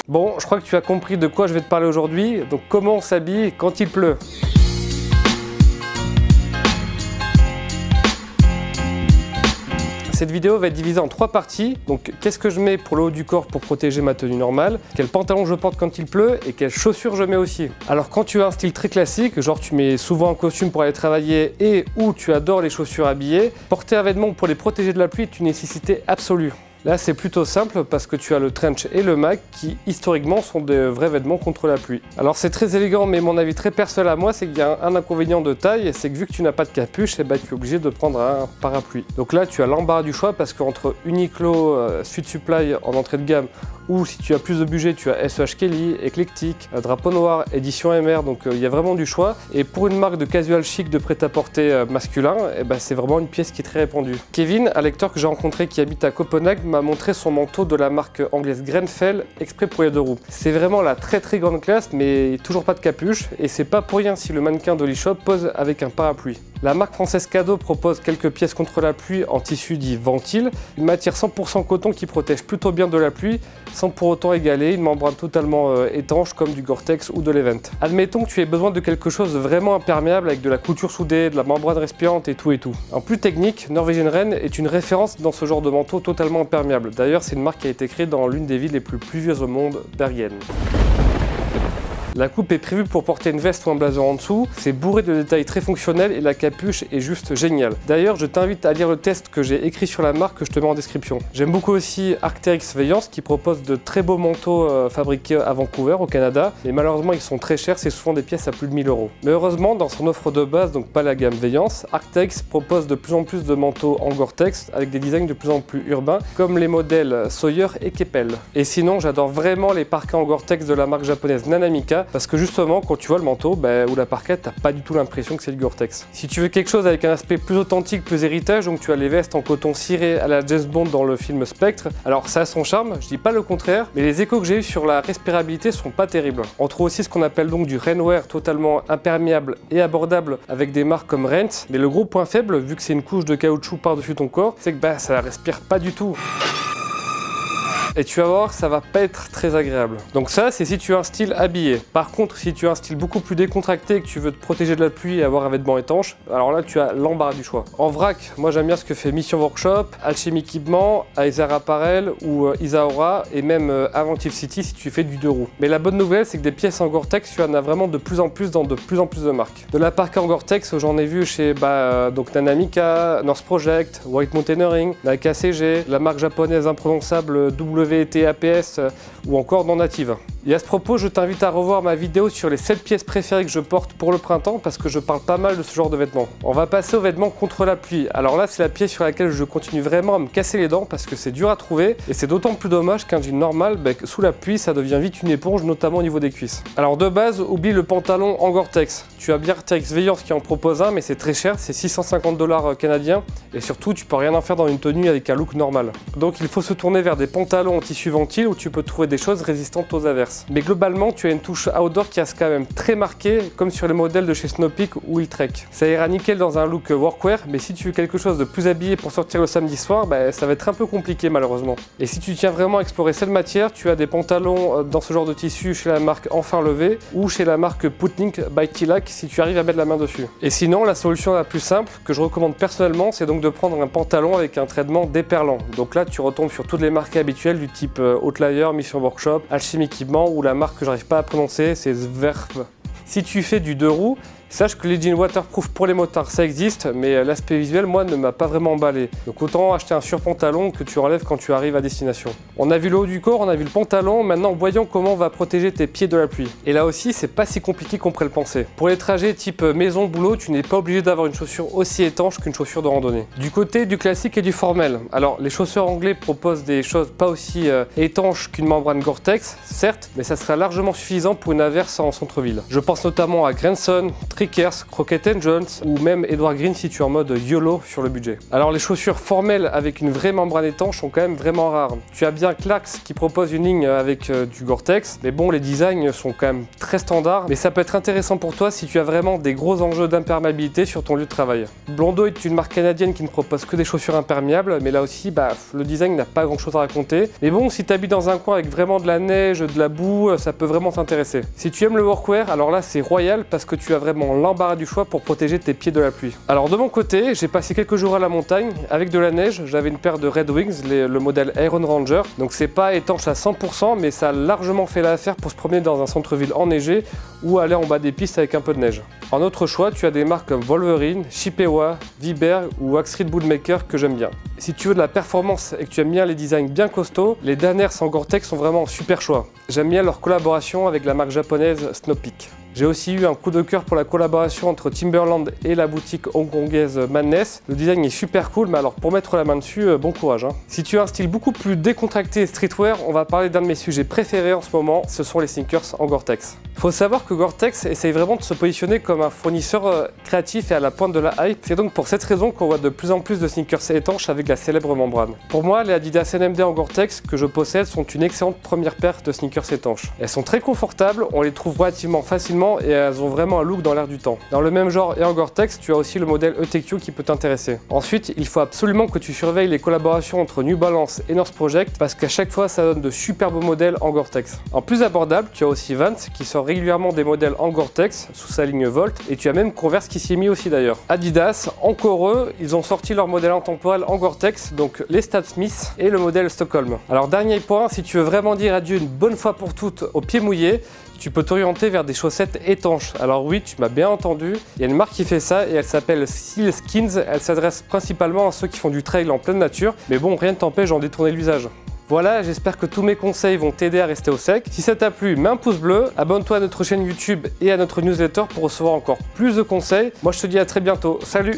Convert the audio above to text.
Bon, je crois que tu as compris de quoi je vais te parler aujourd'hui, donc comment on s'habille quand il pleut. Cette vidéo va être divisée en 3 parties, donc qu'est-ce que je mets pour le haut du corps pour protéger ma tenue normale, quel pantalon je porte quand il pleut et quelles chaussures je mets aussi. Alors quand tu as un style très classique, genre tu mets souvent un costume pour aller travailler et ou tu adores les chaussures habillées, porter un vêtement pour les protéger de la pluie est une nécessité absolue. Là c'est plutôt simple parce que tu as le trench et le mag qui historiquement sont des vrais vêtements contre la pluie. Alors c'est très élégant mais mon avis très personnel à moi c'est qu'il y a un inconvénient de taille, c'est que vu que tu n'as pas de capuche, et bah, tu es obligé de prendre un parapluie. Donc là tu as l'embarras du choix parce qu'entre Uniqlo, Sweat Supply en entrée de gamme ou si tu as plus de budget tu as SEH Kelly, Eclectic, Drapeau Noir, Édition MR, donc il y a vraiment du choix. Et pour une marque de casual chic de prêt-à-porter masculin, et bah, c'est vraiment une pièce qui est très répandue. Kevin, un lecteur que j'ai rencontré qui habite à Copenhague, m'a montré son manteau de la marque anglaise Grenfell, exprès pour les 2 roues. C'est vraiment la très grande classe, mais toujours pas de capuche, et c'est pas pour rien si le mannequin d'Holishop pose avec un parapluie. La marque française Cadeau propose quelques pièces contre la pluie en tissu dit Ventil, une matière 100% coton qui protège plutôt bien de la pluie, sans pour autant égaler une membrane totalement étanche comme du Gore-Tex ou de l'Event. Admettons que tu aies besoin de quelque chose de vraiment imperméable avec de la couture soudée, de la membrane respirante et tout. En plus technique, Norwegian Wren est une référence dans ce genre de manteau totalement imperméable. D'ailleurs, c'est une marque qui a été créée dans l'une des villes les plus pluvieuses au monde, Bergen. La coupe est prévue pour porter une veste ou un blazer en dessous, c'est bourré de détails très fonctionnels et la capuche est juste géniale. D'ailleurs, je t'invite à lire le test que j'ai écrit sur la marque que je te mets en description. J'aime beaucoup aussi Arc'teryx Veillance qui propose de très beaux manteaux fabriqués à Vancouver au Canada, mais malheureusement ils sont très chers, c'est souvent des pièces à plus de 1000 €. Mais heureusement, dans son offre de base, donc pas la gamme Veillance, Arc'teryx propose de plus en plus de manteaux en Gore-Tex avec des designs de plus en plus urbains, comme les modèles Sawyer et Keppel. Et sinon, j'adore vraiment les parkas en Gore-Tex de la marque japonaise Nanamika, parce que justement quand tu vois le manteau ou la parquette, t'as pas du tout l'impression que c'est du Gore-Tex. Si tu veux quelque chose avec un aspect plus authentique, plus héritage, donc tu as les vestes en coton ciré à la James Bond dans le film Spectre. Alors ça a son charme, je dis pas le contraire, mais les échos que j'ai eu sur la respirabilité sont pas terribles. On trouve aussi ce qu'on appelle donc du rainwear totalement imperméable et abordable avec des marques comme Rent, mais le gros point faible, vu que c'est une couche de caoutchouc par-dessus ton corps, c'est que ça respire pas du tout. Et tu vas voir, ça va pas être très agréable. Donc ça, c'est si tu as un style habillé. Par contre, si tu as un style beaucoup plus décontracté et que tu veux te protéger de la pluie et avoir un vêtement étanche, alors là, tu as l'embarras du choix. En vrac, moi j'aime bien ce que fait Mission Workshop, Alchemy Equipment, Aizer Apparel ou Isaora et même Inventive City si tu fais du 2 roues. Mais la bonne nouvelle, c'est que des pièces en Gore-Tex, tu en as vraiment de plus en plus dans de plus en plus de marques. De la parka en Gore-Tex, j'en ai vu chez donc Nanamika, North Project, White Mountaineering, Nike ACG, la marque japonaise imprononçable WTAPS ou encore dans Native. Et à ce propos, je t'invite à revoir ma vidéo sur les 7 pièces préférées que je porte pour le printemps parce que je parle pas mal de ce genre de vêtements. On va passer aux vêtements contre la pluie. Alors là, c'est la pièce sur laquelle je continue vraiment à me casser les dents parce que c'est dur à trouver et c'est d'autant plus dommage qu'un jean normal, sous la pluie, ça devient vite une éponge, notamment au niveau des cuisses. Alors de base, oublie le pantalon en Gore-Tex. Tu as bien Arc'teryx Veillance qui en propose un, mais c'est très cher, c'est 650 $ canadiens et surtout, tu peux rien en faire dans une tenue avec un look normal. Donc il faut se tourner vers des pantalons en tissu Ventil où tu peux trouver des choses résistantes aux averses. Mais globalement, tu as une touche outdoor qui reste quand même très marquée, comme sur les modèles de chez Snow Peak ou Iltrek. Ça ira nickel dans un look workwear, mais si tu veux quelque chose de plus habillé pour sortir le samedi soir, ça va être un peu compliqué malheureusement. Et si tu tiens vraiment à explorer cette matière, tu as des pantalons dans ce genre de tissu chez la marque Enfin Levé ou chez la marque Putnik by Tilak si tu arrives à mettre la main dessus. Et sinon, la solution la plus simple que je recommande personnellement, c'est donc de prendre un pantalon avec un traitement déperlant. Donc là, tu retombes sur toutes les marques habituelles du type Outlier, Mission Workshop, Alchemy Equipment ou la marque que j'arrive pas à prononcer, c'est Zwerf. Si tu fais du 2 roues, sache que les jeans waterproof pour les motards ça existe, mais l'aspect visuel moi ne m'a pas vraiment emballé. Donc autant acheter un surpantalon que tu enlèves quand tu arrives à destination. On a vu le haut du corps, on a vu le pantalon, maintenant voyons comment on va protéger tes pieds de la pluie. Et là aussi c'est pas si compliqué qu'on pourrait le penser. Pour les trajets type maison boulot, tu n'es pas obligé d'avoir une chaussure aussi étanche qu'une chaussure de randonnée. Du côté du classique et du formel, alors les chausseurs anglais proposent des choses pas aussi étanches qu'une membrane Gore-Tex, certes, mais ça sera largement suffisant pour une averse en centre-ville. Je pense notamment à Grenson, Frickers, Crockett Jones ou même Edward Green si tu es en mode YOLO sur le budget. Alors les chaussures formelles avec une vraie membrane étanche sont quand même vraiment rares. Tu as bien Clarks qui propose une ligne avec du Gore-Tex, mais bon, les designs sont quand même très standards, mais ça peut être intéressant pour toi si tu as vraiment des gros enjeux d'imperméabilité sur ton lieu de travail. Blondo est une marque canadienne qui ne propose que des chaussures imperméables, mais là aussi, le design n'a pas grand chose à raconter. Mais bon, si tu habites dans un coin avec vraiment de la neige, de la boue, ça peut vraiment t'intéresser. Si tu aimes le workwear, alors là c'est royal parce que tu as vraiment l'embarras du choix pour protéger tes pieds de la pluie. Alors de mon côté, j'ai passé quelques jours à la montagne avec de la neige, j'avais une paire de Red Wings, le modèle Iron Ranger, donc c'est pas étanche à 100%, mais ça a largement fait l'affaire pour se promener dans un centre-ville enneigé ou aller en bas des pistes avec un peu de neige. En autre choix, tu as des marques comme Wolverine, Chippewa, Viberg ou Axrid Bootmaker que j'aime bien. Si tu veux de la performance et que tu aimes bien les designs bien costauds, les Danner sans Gore-Tex sont vraiment un super choix. J'aime bien leur collaboration avec la marque japonaise Snow Peak. J'ai aussi eu un coup de cœur pour la collaboration entre Timberland et la boutique hongkongaise Madness. Le design est super cool, mais alors pour mettre la main dessus, bon courage. Si tu as un style beaucoup plus décontracté et streetwear, on va parler d'un de mes sujets préférés en ce moment, ce sont les sneakers en Gore-Tex. Faut savoir que Gore-Tex essaye vraiment de se positionner comme un fournisseur créatif et à la pointe de la hype. C'est donc pour cette raison qu'on voit de plus en plus de sneakers étanches avec la célèbre membrane. Pour moi, les Adidas NMD en Gore-Tex que je possède sont une excellente première paire de sneakers étanches. Elles sont très confortables, on les trouve relativement facilement et elles ont vraiment un look dans l'air du temps. Dans le même genre et en Gore-Tex, tu as aussi le modèle ETQ qui peut t'intéresser. Ensuite, il faut absolument que tu surveilles les collaborations entre New Balance et North Project parce qu'à chaque fois, ça donne de superbes modèles en Gore-Tex. En plus abordable, tu as aussi Vans qui sort régulièrement des modèles en Gore-Tex sous sa ligne Volt et tu as même Converse qui s'y est mis aussi d'ailleurs. Adidas, encore eux, ils ont sorti leur modèle intemporel en Gore-Tex, donc les Stan Smith et le modèle Stockholm. Alors dernier point, si tu veux vraiment dire adieu une bonne fois pour toutes aux pieds mouillés, tu peux t'orienter vers des chaussettes étanches. Alors oui, tu m'as bien entendu, il y a une marque qui fait ça et elle s'appelle Sealskins. Elle s'adresse principalement à ceux qui font du trail en pleine nature, mais bon, rien ne t'empêche d'en détourner l'usage. Voilà, j'espère que tous mes conseils vont t'aider à rester au sec. Si ça t'a plu, mets un pouce bleu, abonne-toi à notre chaîne YouTube et à notre newsletter pour recevoir encore plus de conseils. Moi je te dis à très bientôt, salut!